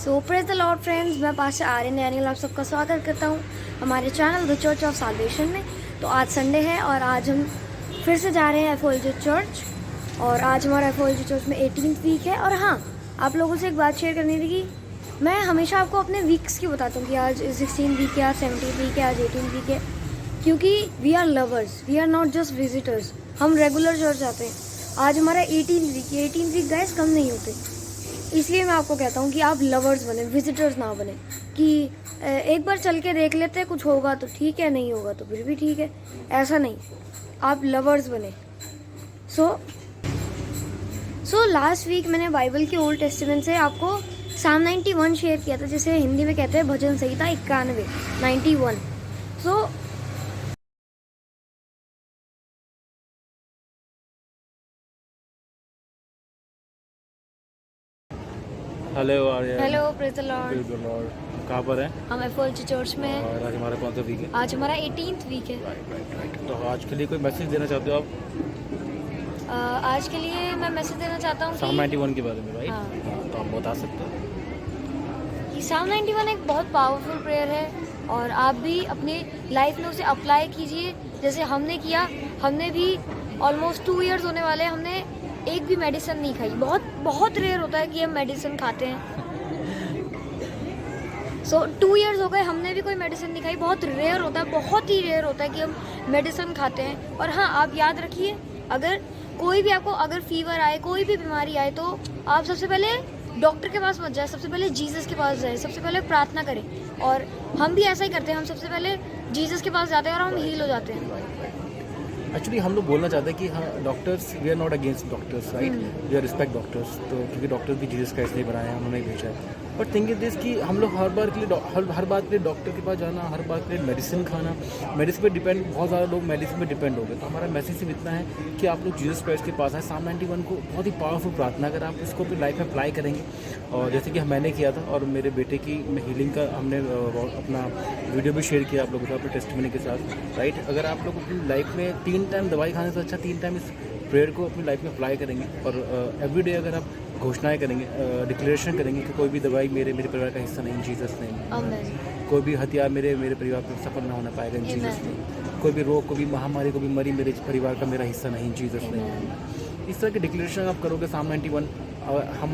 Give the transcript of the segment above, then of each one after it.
So praise the Lord friends, मैं pastor Aryan Daniel आप सबका स्वागत करता हूँ हमारे channel the Church of solvation में। तो आज संडे है और आज हम फिर से जा रहे हैं एफओएलजी चर्च और आज हमारा एफओएलजी चर्च में 18th वीक है। और हाँ, आप लोगों से एक बात शेयर करनी थी कि मैं हमेशा आपको अपने वीक्स की बताता हूँ कि आज 16 वीक है, आज 17 वीक है, आज 18 वीक है, क्योंकि we are lovers, we are not just visitors. हम रेगुलर चर्च आते हैं। आज हमारा 18 वीक है। 18 वीक गाइस कम नहीं होते, इसलिए मैं आपको कहता हूँ कि आप लवर्स बने, विजिटर्स ना बने। कि एक बार चल के देख लेते हैं, कुछ होगा तो ठीक है, नहीं होगा तो फिर भी ठीक है, ऐसा नहीं। आप लवर्स बने। सो लास्ट वीक मैंने बाइबल के ओल्ड टेस्टामेंट से आपको साम 91 शेयर किया था, जिसे हिंदी में कहते हैं भजन संहिता 91। So hello Aryan. Hello, praise the Lord. Praise the Lord. कहाँ पर हैं? हम एफओएलजी चर्च में हैं और आज हमारा कौन सा वीक है? आज हमारा 18th वीक है। राइट। तो आज के लिए कोई मैसेज देना चाहते हो आप? आज के लिए मैं मैसेज देना चाहता हूँ साम 91 के बारे में, राइट? हाँ। तो आप बता सकते हो कि साम 91 एक बहुत पावरफुल प्रेयर है और आप भी अपनी लाइफ में उसे अप्लाई कीजिए जैसे हमने किया। हमने भी ऑलमोस्ट 2 इयर्स होने वाले, हमने एक भी मेडिसिन नहीं खाई। बहुत रेयर होता है कि हम मेडिसिन खाते हैं। 2 इयर्स हो गए, हमने भी कोई मेडिसिन नहीं खाई। बहुत रेयर होता है, बहुत ही रेयर होता है कि हम मेडिसिन खाते हैं। और हाँ, आप याद रखिए, अगर कोई भी आपको अगर फीवर आए, कोई भी बीमारी आए, तो आप सबसे पहले डॉक्टर के पास मत जाए, सबसे पहले जीसस के पास जाए, सबसे पहले प्रार्थना करें। और हम भी ऐसा ही करते हैं, हम सबसे पहले जीसस के पास जाते हैं और हम हील हो जाते हैं। एक्चुअली हम लोग बोलना चाहते हैं कि हाँ, doctors, we are not against doctors, right? We are respect doctors. तो क्योंकि डॉक्टर भी जीसस का इसलिए बनाया है, उन्होंने भेजा है। बट थिंक इज दिस कि हम लोग हर बार के लिए हर बात के लिए डॉक्टर के पास जाना, हर बात के लिए मेडिसिन खाना, मेडिसिन पे डिपेंड, बहुत ज़्यादा लोग मेडिसिन पे डिपेंड हो गए। तो हमारा मैसेज सिर्फ इतना है कि आप लोग जीसस क्राइस्ट के पास आए। साम 91 को बहुत ही पावरफुल प्रार्थना, अगर आप इसको अपनी लाइफ में अप्लाई करेंगे, और जैसे कि मैंने किया था और मेरे बेटे की हीलिंग का हमने अपना वीडियो भी शेयर किया आप लोगों के साथ अपने टेस्टिमनी के साथ, राइट? अगर आप लोग अपनी लाइफ में 3 टाइम दवाई खाने से अच्छा 3 टाइम इस प्रेयर को अपनी लाइफ में अप्लाई करेंगे और एवरीडे अगर आप घोषणाएं करेंगे, डिक्लेरेशन करेंगे कि कोई भी दवाई मेरे परिवार का हिस्सा नहीं, जीसस नहीं। कोई भी हथियार मेरे परिवार पर सफल ना होना पाएगा, जीसस नहीं। कोई भी रोग, कोई भी महामारी, कोई भी मरी मेरे परिवार का मेरा हिस्सा नहीं, जीसस नहीं। इस तरह के डिक्लेरेशन आप करोगे साम 91, हम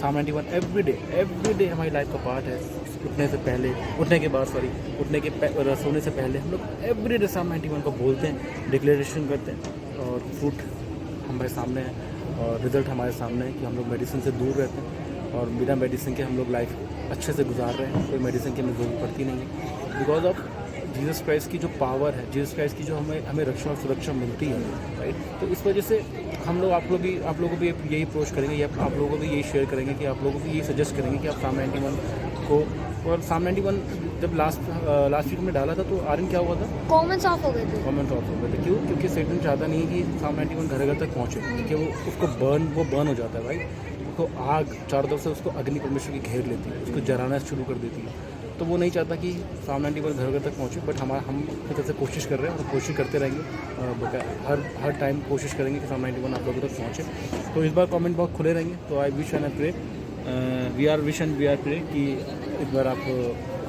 साम 91 एवरीडे हमारी लाइफ का पार्ट है। उठने से पहले, उठने के बाद, सोने से पहले हम लोग एवरीडे साम 91 को बोलते हैं, डिक्लेरेशन करते हैं और फ्रूट हमारे सामने है और रिजल्ट हमारे सामने है कि हम लोग मेडिसिन से दूर रहते हैं और बिना मेडिसिन के हम लोग लाइफ अच्छे से गुजार रहे हैं। कोई मेडिसिन की हमें ज़रूरत पड़ती नहीं है। बिकॉज ऑफ जीसस क्राइस्ट की जो पावर है, जीसस क्राइस्ट की जो हमें रक्षा और सुरक्षा मिलती है, राइट? तो इस वजह से हम लोग आप लोगों को भी यही अप्रोच करेंगे, या आप लोगों को भी यही शेयर करेंगे कि आप लोगों को यही सजेस्ट करेंगे कि आप साम 91 को। और साम 91 जब लास्ट वीक में डाला था तो आर्यन क्या हुआ था? कमेंट्स ऑफ हो गए थे। कमेंट्स ऑफ हो गए थे। क्यों? क्योंकि सैटन चाहता नहीं है कि साम 91 घर तक पहुँचे, क्योंकि वो बर्न हो जाता है, राइट? उसको आग चारों तरफ से उसको अग्नि परमेश्वर की घेर लेती है, उसको जलाना शुरू कर देती है। तो वो नहीं चाहता कि साम 91 घर तक पहुँचे। बट हम अपनी तरफ से कोशिश कर रहे हैं और कोशिश करते रहेंगे, हर टाइम कोशिश करेंगे कि साम 91 आप लोगों तक पहुँचे। तो इस बार कमेंट बॉक्स खुले रहेंगे। तो I wish and I pray, we are pray कि इस बार आप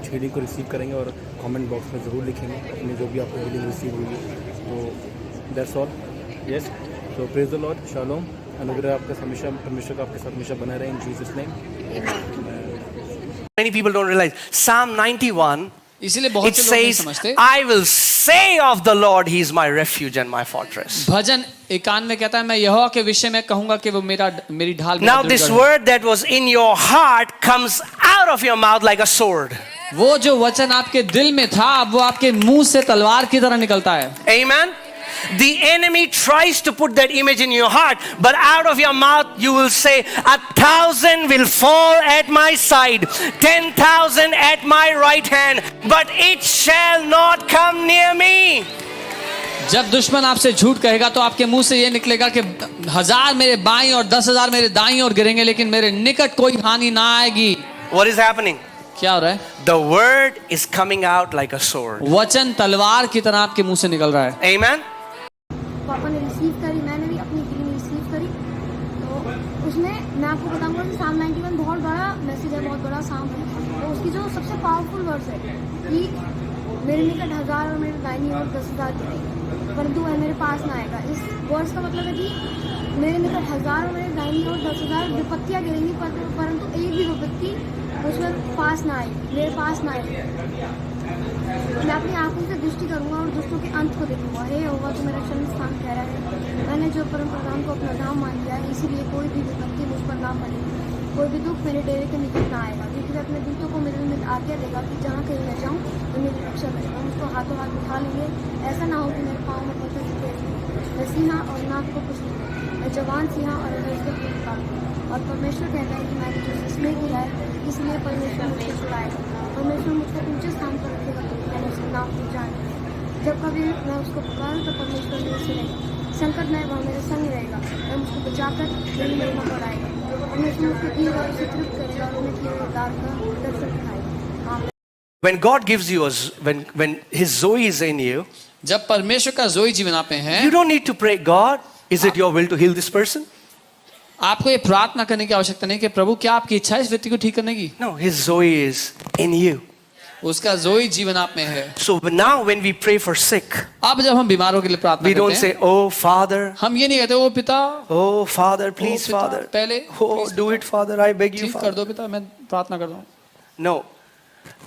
हीलिंग को रिसीव करेंगे और कमेंट बॉक्स में ज़रूर लिखेंगे अपनी जो भी आपको हीलिंग रिसीव हुई है। तो दैट्स ऑल। यस, तो प्रेज द लॉर्ड। शालोम। अनुग्रह आपका हमेशा, परमेश्वर का आपके साथ हमेशा बना रहे, इन Jesus name. Many people don't realize Psalm 91, इसीलिए बहुत it से लोग नहीं says, समझते। I will say of the Lord, He is my refuge and my fortress. भजन 91 में कहता है, मैं यहोवा के विषय में कहूंगा कि वो मेरी ढाल, मेरा Now this दुर्ग है। word that was in your heart comes out of your mouth like a sword. वो जो वचन आपके दिल में था, अब वो आपके मुंह से तलवार की तरह निकलता है। Amen. The enemy tries to put that image in your heart, but out of your mouth you will say, 1,000 will fall at my side, 10,000 at my right hand, but it shall not come near me. जब दुश्मन आपसे झूठ कहेगा तो आपके मुंह से ये निकलेगा कि 1000 मेरे बाईं और 10,000 मेरे दाईं ओर गिरेंगे, लेकिन मेरे निकट कोई हानि ना आएगी। What is happening? क्या हो रहा है? The word is coming out like a sword. वचन तलवार की तरह आपके मुंह से निकल रहा है। Amen. पापा ने रिसीव करी, मैंने भी अपनी हीलिंग रिसीव करी। तो उसमें मैं आपको बताऊंगा कि साम 91 बहुत बड़ा मैसेज है। बड़ा सांप है, तो उसकी जो सबसे पावरफुल वर्ड्स है कि मेरे निकट 1000 और मेरे दाहिनी ओर 10,000 गिरेंगे परंतु वह मेरे पास ना आएगा। इस वर्ड्स का मतलब है कि मेरे निकट 1000 और मेरे दाहिनी ओर 10,000 विपत्तियाँ गिरेंगी परंतु एक भी विपत्ति उसमें पास ना आएगी, मेरे पास ना आएगी। मैं अपनी आंखों से दृष्टि करूंगा और दुष्टों के अंत को देखूंगा। हे यहोवा, तो मेरा शरण स्थान ठहरा है। मैंने जो परम प्रधान को अपना धाम मान लिया है, इसीलिए कोई भी विपत्ति मुझ पर ना पड़ेगी, कोई भी दुख मेरे डेरे के निकट ना आएगा। क्योंकि वह अपने दूतों को मेरे में आज्ञा देगा कि जहाँ कहीं मैं जाऊँ तो मेरी रक्षा करेगा। मुझको हाथों हाथ उठा लेंगे, ऐसा ना हो कि मेरे पाँव में पत्थर गिरे। मैं सिंहा और नाग को कुछ नहीं, मैं जवान सिंहा और अजगर को निकालूंगा। और परमेश्वर कहता है कि मैंने जो जिसमें किया है, इसलिए परमेश्वर मुझे छुड़ाएगा। परमेश्वर मुझको ऊंचे स्थान पर रखेगा, मैंने उसका नाम भी जान लिया। जब कभी मैं उसको पुकारूं तो परमेश्वर मेरे सुनेगा। संकट में वह मेरे संग रहेगा, वह मुझको बचाकर मेरी महिमा बढ़ाएगा। परमेश्वर मुझको दिए और उसे तृप्त करेगा और उन्हें किए हुए उद्धार का दर्शन दिखाएगा। आमीन। When God gives you, when His Zoe is in you, जब परमेश्वर का जोई जीवन आप में है, you don't need to pray, God, is it your will to heal this person? आपको ये प्रार्थना करने की आवश्यकता नहीं कि प्रभु क्या आपकी इच्छा है इस व्यक्ति को ठीक करने की। No, His Zoe is in you. उसका जोई जीवन आप में है। So now when we pray for sick, अब जब हम बीमारों के लिए प्रार्थना we don't करते say, हैं, oh Father, हम ये नहीं कहते ओ पिता, oh Father, please पिता, Father, पहले oh please, do it Father, I beg you ठीक कर Father. दो पिता, मैं प्रार्थना कर दूं। No,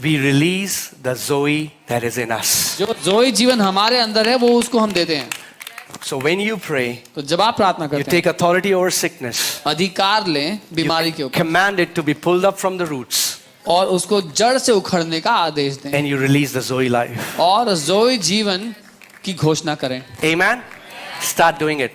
we release the Zoe that is in us. जो जोई जीवन हमारे अंदर है वो उसको हम देते हैं। So when you pray, तो जब आप प्रार्थना you करते take authority over sickness. हैं, अधिकार लें बीमारी के ऊपर Command it to be pulled up from the roots, और उसको जड़ से उखड़ने का आदेश दें and you release the Zoe life. और जोई जीवन की घोषणा करें। Amen? Start doing it.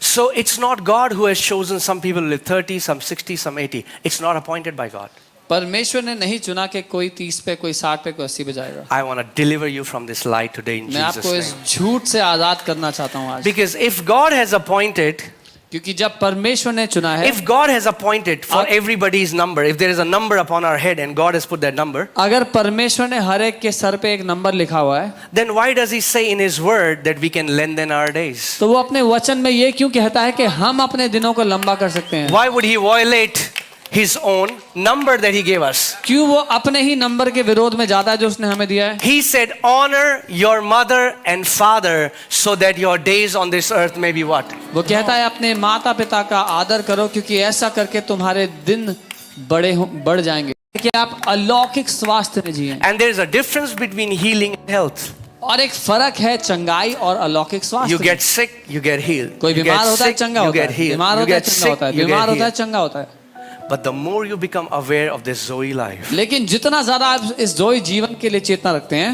So it's not God who has chosen some people live 30, some 60, some 80. It's not appointed by God. परमेश्वर ने नहीं चुना कि कोई 30 पे, कोई 60 पे, कोई 80 पे जाएगा। I want to deliver you from this lie today in मैं आपको Jesus' इस name. झूठ से आजाद करना चाहता हूँ आज, Because if God has appointed, क्योंकि जब परमेश्वर ने चुना है, if God has appointed for everybody's number, if there is a number upon our head and God has put that number, अगर परमेश्वर ने हर एक के सर पे एक नंबर लिखा हुआ है, then why does He say in His word that we can lengthen our days? तो वो अपने वचन में ये क्यों कहता है कि हम अपने दिनों को लंबा कर सकते हैं? Why would He violate His own number that He gave us? क्यों वो अपने ही नंबर के विरोध में जाता है जो उसने हमें दिया है? He said, honor your mother and father so that your days on this earth may be what? वो कहता है अपने माता पिता का आदर करो क्योंकि ऐसा करके तुम्हारे दिन बढ़ जाएंगे कि आप अलौकिक स्वास्थ्य में जिएं। And there is a difference between healing and health. और एक फर्क है चंगाई और अलौकिक स्वास्थ्य You में। get sick, you get healed. कोई You बीमार get होता है sick, चंगा you होता get है, healed. बीमार You होता है get चंगा sick, होता है, you बीमार get होता है healed. चंगा होता है। But the more you become aware of this Zoe life, लेकिन जितना ज्यादा आप इस जोई जीवन के लिए चेतना रखते हैं,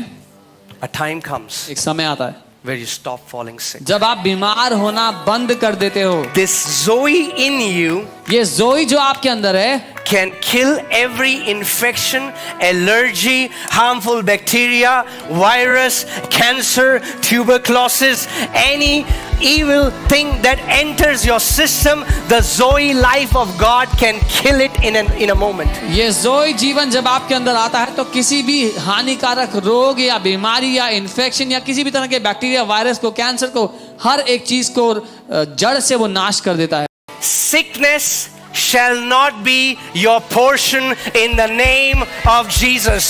a time comes एक समय आता है where you stop falling sick. जब आप बीमार होना बंद कर देते हो। This Zoe in you ये जोई जो आपके अंदर है can kill every infection, allergy, harmful bacteria, virus, cancer, tuberculosis, any evil thing that enters your system. The Zoe life of God can kill it in a moment. ये जोई जीवन जब आपके अंदर आता है तो किसी भी हानिकारक रोग या बीमारी या इन्फेक्शन या किसी भी तरह के बैक्टीरिया, वायरस को, कैंसर को, हर एक चीज को जड़ से वो नाश कर देता है। Sickness shall not be your portion in the name of Jesus.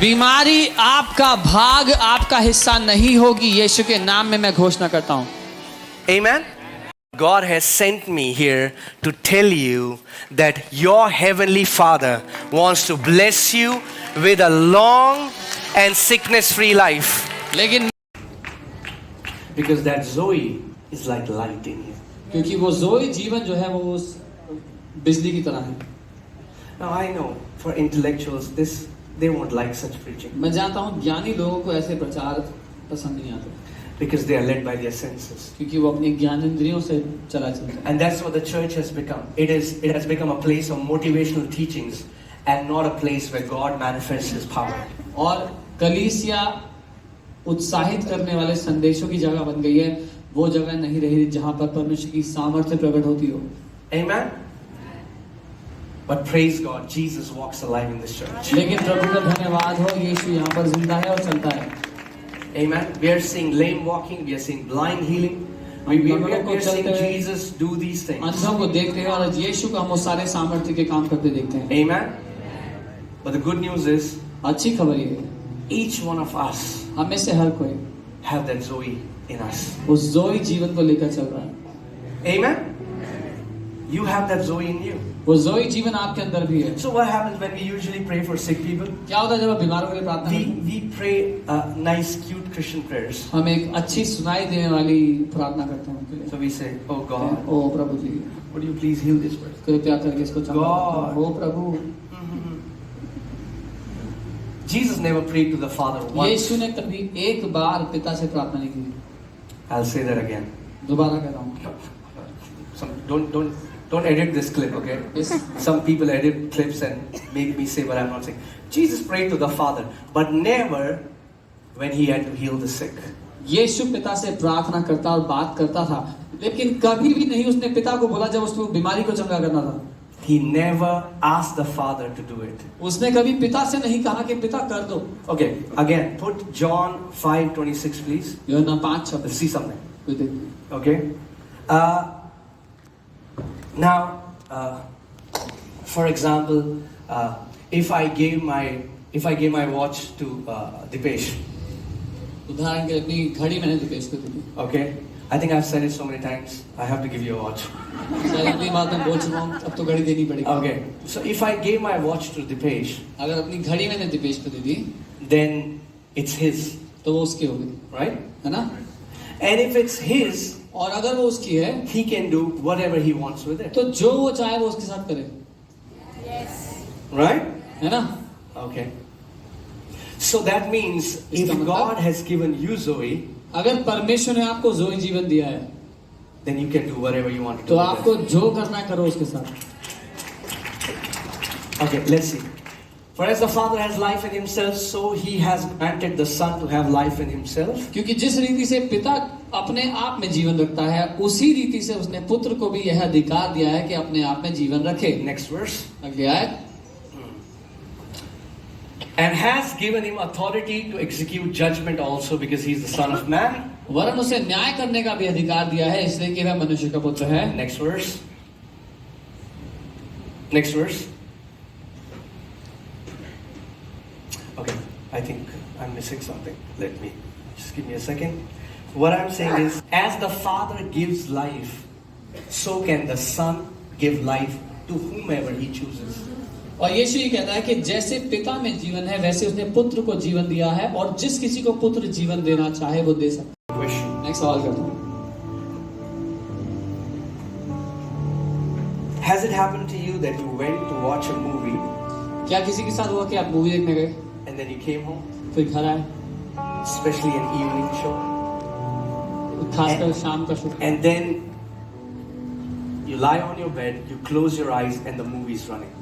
बीमारी आपका भाग, आपका हिस्सा नहीं होगी। यीशु के नाम में मैं घोषणा करता हूं। Amen. God has sent me here to tell you that your heavenly Father wants to bless you with a long and sickness-free life. लेकिन Because that Zoe is like light in you. क्योंकि वो जोई जीवन जो है वो उस बिजली की तरह है। Now I know for intellectuals they won't like such preaching मैं जानता हूँ ज्ञानी लोगों को ऐसे प्रचार पसंद नहीं आते because they are led by their senses. क्योंकि वो अपनी ज्ञानेंद्रियों से चला चलता है। And that's what the church has become. It has become a place of motivational teachings and not a place where God manifests His power. और कलीसिया उत्साहित करने वाले संदेशों की जगह बन गई है, वो जगह नहीं रही जहां पर परमेश्वर की सामर्थ्य प्रकट होती हो। Amen. But praise God, Jesus walks alive in this church. लेकिन प्रभु का धन्यवाद हो, यीशु यहाँ पर जिंदा है और चलता है। Amen. We are seeing lame walking, we are seeing blind healing, नरकों को are seeing चलते हुए, Jesus do these things. अंधों को देखते हैं और यीशु को हम वो सारे सामर्थ्य के काम करते देखते हैं। Amen. But the good news is, अच्छी खबर ये है, each one of us हम में से हर कोई have that Zoe in us. उस जोई जीवन को लेकर चल रहा है। Amen. You have that Zoe in you. वो जोई जीवन आपके अंदर भी है। So what happens when we usually pray for sick people? क्या होता है जब आप बीमारों के लिए प्रार्थना करते हैं? We pray nice, cute Christian prayers. हम एक अच्छी सुनाई देने वाली प्रार्थना करते हैं उनके लिए। So we say, "Oh God, O Prabhu ji, would you please heal this person?" कृपया करके इसको चंगा God. करो। ओ प्रभु, Jesus never prayed to the Father once. यीशु ने कभी एक बार पिता से प्रार्थना नहीं की। I'll say that again. दोबारा कह रहा हूँ। Don't edit this clip, okay? Yes. Some people edit clips and make me say what I'm not saying. Jesus prayed to the Father, but never when he had to heal the sick. यीशु पिता से प्रार्थना करता और बात करता था, लेकिन कभी भी नहीं उसने पिता को बोला जब उसको बीमारी को चंगा करना था। He never asked the Father to do it. उसने कभी पिता से नहीं कहा कि पिता कर दो। Okay, again, put John 5:26, please. यूहन्ना 5:26 Let's see something. कोई देखिए। Okay. Now, for example, if I gave my watch to Dipesh, उदाहरण के लिए अपनी घड़ी मैंने दिपेश को दी थी। okay, I think I've said it so many times. I have to give you a watch. शायद अपनी बात में बोल चुका हूँ, अब तो घड़ी देनी पड़ेगी। Okay, so if I gave my watch to Dipesh, अगर अपनी घड़ी मैंने दिपेश को दे दी, then it's his, तो वो उसकी होगी, right? है ना? And if it's his, और अगर वो उसकी है, he can do whatever he wants with it, तो जो वो चाहे वो उसके साथ करे, right? है ना? Okay. So that means if इसका मतलब- God has given you Zoe, अगर परमेश्वर ने आपको जोई जीवन दिया है, then you can do whatever you want to तो do. आपको with जो करना है करो उसके साथ। it. Okay, let's see. For as the Father has life in himself, so he has granted the Son to have life in himself. क्योंकि जिस रीति से पिता अपने आप में जीवन रखता है, उसी रीति से उसने पुत्र को भी यह अधिकार दिया है कि अपने आप में जीवन रखे। Next verse. अगली आयत। And has given him authority to execute judgment also because he is the Son of Man. वरन उसे न्याय करने का भी अधिकार दिया है, इसलिए कि वह मनुष्य का पुत्र है। Next verse. Next verse. Okay, I think I'm missing something. Let me just give me a second. What I'm saying is, as the Father gives life, so can the Son give life to whomever he chooses. और यीशु ये कहता है कि जैसे पिता में जीवन है, वैसे उसने पुत्र को जीवन दिया है, और जिस किसी को पुत्र जीवन देना चाहे वो दे सकता है। Question. नेक्स्ट सवाल करता हूँ। Has it happened to you that you went to watch a movie क्या किसी के साथ हुआ कि आप मूवी देखने गए, and then you came home, फिर घर आए, especially an evening show, खासकर शाम का show, and then you lie on your bed, you close your eyes, and the movie is running?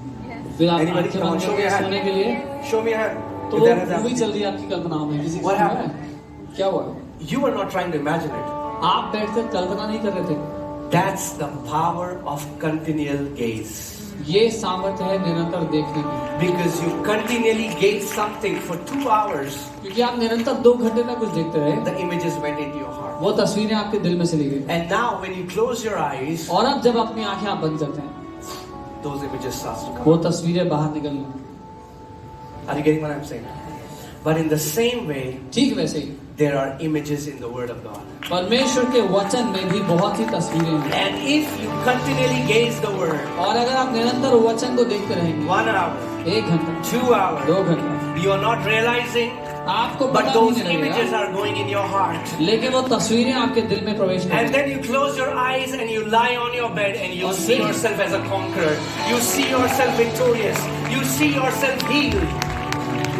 फिर आप Anybody? आंखें Come on, बंद show me करके your सोने hand. के लिए, Show me your hand. तो If वो that has मूवी happened. चल रही है आपकी कल्पनाओं में, किसी के What साथ हुआ happened? है? क्या हुआ? You were not trying to imagine it. आप बैठकर कल्पना नहीं कर रहे थे। That's the power of continual gaze. ये सामर्थ्य है निरंतर देखने की, Because you continually gaze something for 2 hours, क्योंकि आप निरंतर 2 घंटे तक कुछ देखते रहे, the images went into your heart. वो तस्वीरें आपके दिल में चली गई, And now when you close your eyes, और अब जब अपनी आंखें आप बंद करते हैं, those images start to come. वो तस्वीरें बाहर निकलने लगती। Are you getting what I'm saying? But in the same way, ठीक वैसे ही there are images in the Word of God. परमेश्वर के वचन में भी बहुत सी तस्वीरें हैं, And if you continually gaze the Word, और अगर आप निरंतर वचन को देखते रहेंगे 1 hour, 1 घंटा 2 hours, 2 घंटा, you are not realizing, आपको but पता those नहीं images लगेगा, are going in your heart. लेकिन वो तस्वीरें आपके दिल में प्रवेश And करेंगी, then you close your eyes and you lie on your bed and you see yourself as a conqueror. You see yourself victorious. You see yourself healed.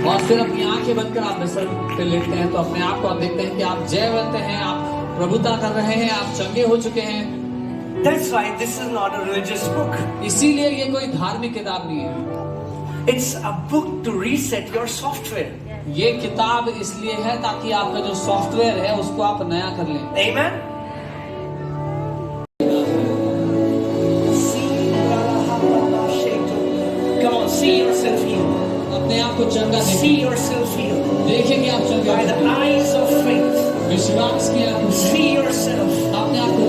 और फिर अपनी आंखें बंद कर आप बिस्तर पे लेटते हैं, तो अपने आप को आप देखते हैं कि आप जयवंत हैं, आप प्रभुता कर रहे हैं, आप चंगे हो चुके हैं। That's why this is not a religious book. इसीलिए ये कोई धार्मिक किताब नहीं है, It's a book to reset your software. ये किताब इसलिए है ताकि आपका जो सॉफ्टवेयर है उसको आप नया कर लें। Amen? Come on, see yourself healed. अपने आप को चंगा See देखें, yourself healed. देखें कि आप चंगे By the हो, eyes of faith. विश्वास की आंखों से See yourself अपने आप को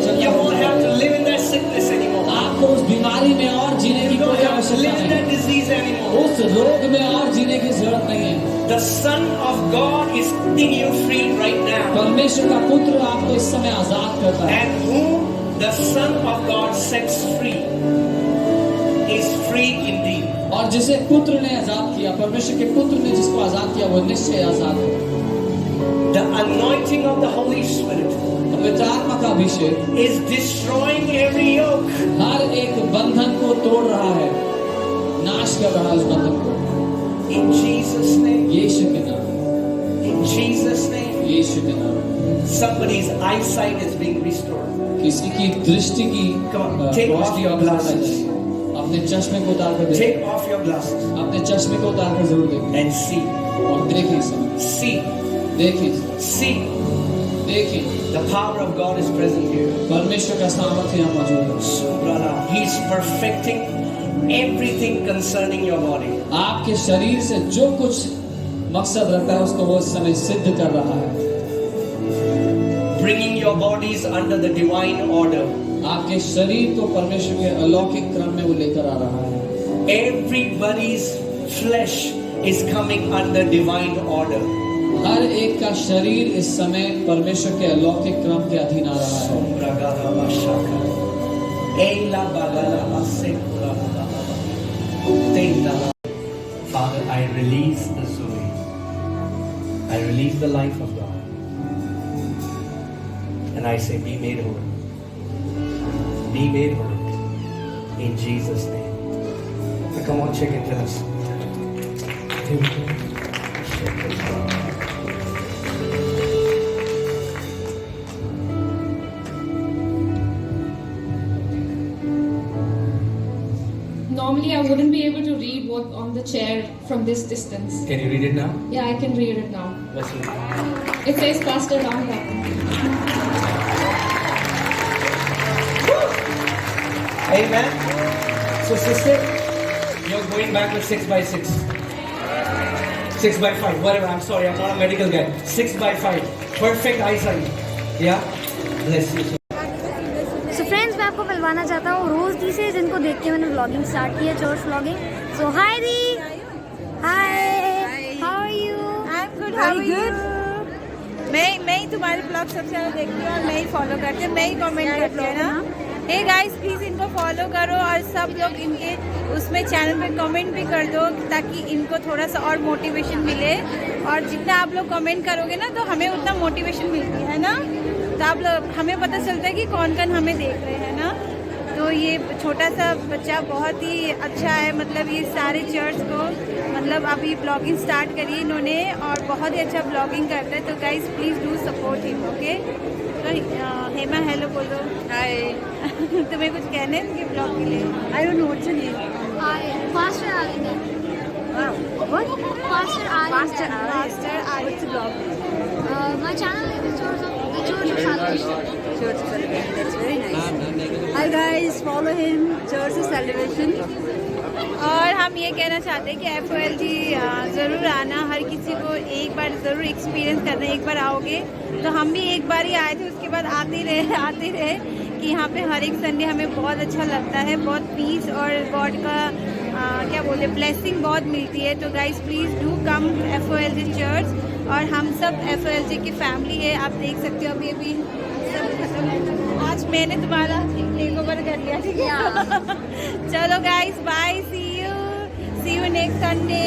आवश्यकता live in that नहीं, disease anymore. उस रोग में और जीने की जरूरत नहीं है। The Son of God is setting you free right now. परमेश्वर का पुत्र आपको इस समय आजाद करता है, And whom the Son of God sets free is free indeed. और जिसे पुत्र ने आजाद किया, परमेश्वर के पुत्र ने जिसको आजाद किया, वो निश्चय आजाद है। The anointing of the Holy Spirit पवित्र आत्मा का अभिषेक is destroying every yoke. हर एक बंधन को तोड़ रहा है, नाश कर रहा है उस बंधन को। In Jesus' name. यीशु के नाम, In Jesus' name. यीशु के नाम। Somebody's eyesight is being restored. किसी की दृष्टि की Come on, take off Roshni your वापस आ glasses. जाएगी। अपने चश्मे को उतार कर देखिए, Take off your glasses अपने चश्मे को उतार कर जरूर देखिए and see. और देखिए इस समय, See. देखिए, See. देखिए The power of God is present here. परमेश्वर का सामर्थ्य यहाँ मौजूद है। Subrala. He's perfecting everything concerning your body. आपके शरीर से जो कुछ मकसद रखता है उसको वो इस समय सिद्ध कर रहा है, Bringing your bodies under the divine order. आपके शरीर को परमेश्वर के अलौकिक क्रम में वो लेकर आ रहा है। Everybody's flesh is coming under divine order. हर एक का शरीर इस समय परमेश्वर के अलौकिक क्रम के अधीन आ रहा है। Sombragala bashaka. Eila bagala basekula bagala. Tendala. Father, I release the Zoe. I release the life of God. And I say, be made whole. Be made whole. In Jesus' name. Now come on, check and tell us. Normally, I wouldn't be able to read what on the chair from this distance. Can you read it now? Yeah, I can read it now. Let's read it. It says Pastor Ram Ratan. Amen. So, sister, you're going back with 6 by 6. 6 by 5, whatever. I'm sorry, I'm not a medical guy. 6 by 5. Perfect eyesight. Yeah? Bless you. So friends मैं आपको मिलवाना चाहता हूँ रोज दी से, जिनको देख के मैंने vlogging start की है, चर्च व्लॉगिंग। सो हाय दी, hi, how are you? I am good, how are you? मैं ही तुम्हारे ब्लॉग सबसे ज़्यादा देखती हूँ और मैं ही फॉलो करती हूँ, मैं ही कमेंट करती हूँ ना। हे गाइस, प्लीज़ इनको फॉलो करो और सब लोग इनके उसमें चैनल पे कमेंट भी कर दो ताकि इनको थोड़ा सा और मोटिवेशन मिले। और जितना आप लोग कमेंट करोगे ना तो हमें उतना मोटिवेशन मिलती है ना, तो आप लोग हमें पता चलता है कि कौन कौन हमें देख रहे हैं ना। तो ये छोटा सा बच्चा बहुत ही अच्छा है, मतलब ये सारे चर्च को मतलब अभी ब्लॉगिंग स्टार्ट करी इन्होंने और बहुत ही अच्छा ब्लॉगिंग करता है। तो guys please do support him, okay. तो हेमा हेलो बोलो। हाय। तुम्हें कुछ कहने हैं इनके ब्लॉग के लिए? I don't know what's your name. Hi pastor Aryan. What? Pastor Aryan. Pastor Aryan blog. My channel is the Church of Salvation. Church of Salvation, that's very nice. Hi guys, follow him, Church of Salvation. और हम ये कहना चाहते हैं कि FOLG ज़रूर आना, हर किसी को एक बार ज़रूर एक्सपीरियंस करना। एक बार आओगे तो हम भी एक बार ही आए थे, उसके बाद आते रहे कि यहाँ पे हर एक संडे हमें बहुत अच्छा लगता है, बहुत पीस और गॉड का क्या बोलते ब्लेसिंग बहुत मिलती है। तो guys please do come FOLG church, और हम सब FOLG की फैमिली है। आप देख सकते हो अभी आज मैंने तुम्हारा टेक ओवर कर लिया, ठीक है? चलो guys, bye, see you next Sunday.